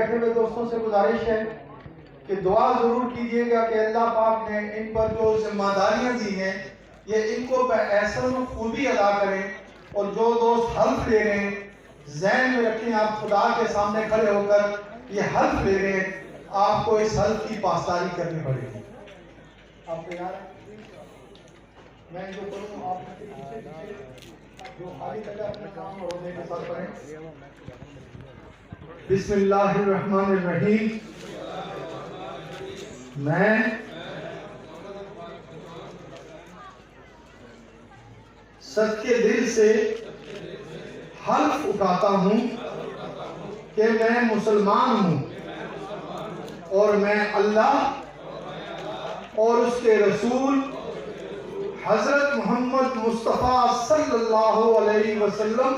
बैठे हुए दोस्तों से गुजारिश है कि दुआ ज़रूर कीजिएगा कि अल्लाह पाक ने इन पर जो जिम्मेदारियां दी हैं ये इनको एहसन खूबी अदा करें। और जो दोस्त हल्फ ले रहे हैं ज़हन में रखें, आप खुदा के सामने खड़े होकर ये हल्फ ले रहे हैं, आपको इस हल्फ की पासदारी करनी पड़ेगी। आप तैयार हैं? मैं जो करूँ आप जो खाली कर अपने काम और होने के साथ पढ़ें। बिस्मिल्लाहिर्रहमानिर्रहीम। मैं सच्चे दिल से हल्फ उठाता हूँ कि मैं मुसलमान हूँ और मैं अल्लाह और उसके रसूल हज़रत मोहम्मद मुस्तफ़ा सल्लल्लाहु अलैहि वसल्लम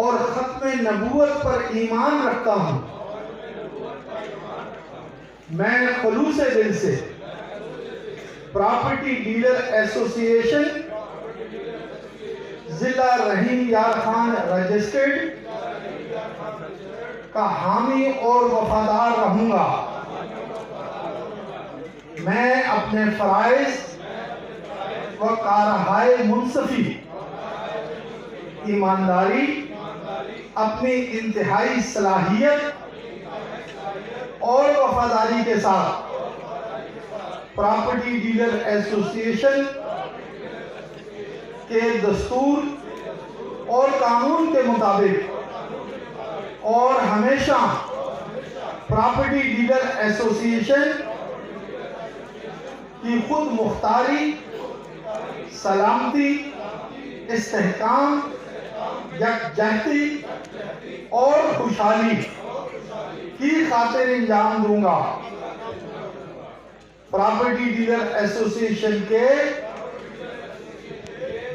और ख़त्म नबूवत पर ईमान रखता हूँ। मैं खुलूस दिल से प्रॉपर्टी डीलर एसोसिएशन जिला रहीम यार खान रजिस्टर्ड का हामी और वफादार रहूंगा। मैं अपने फ़राइज़ व कारहाय मुनसफ़ी, ईमानदारी, अपनी इंतहाई सलाहियत और वफादारी के साथ प्रॉपर्टी डीलर एसोसिएशन के दस्तूर और कानून के मुताबिक और हमेशा प्रॉपर्टी डीलर एसोसिएशन की खुद मुख्तारी, सलामती, इस्तेहकाम, यकजहती और खुशहाली की खातिर इंजाम दूंगा। प्रॉपर्टी डीलर एसोसिएशन के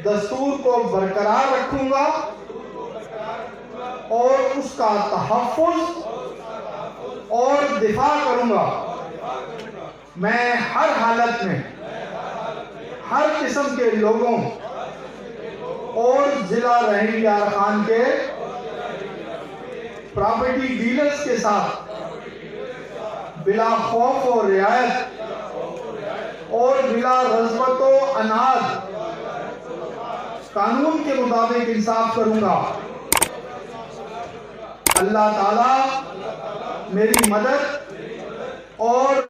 दस्तूर को बरकरार रखूंगा और उसका तहफ़्फ़ुज़ और दिफा करूंगा। मैं हर हालत में हर किस्म के लोगों और जिला रहीम यार खान के प्रॉपर्टी डीलर्स के साथ बिला खौफ और रियायत और बिला रज़्वत व अनाज कानून के मुताबिक इंसाफ करूंगा। अल्लाह ताला मेरी मदद और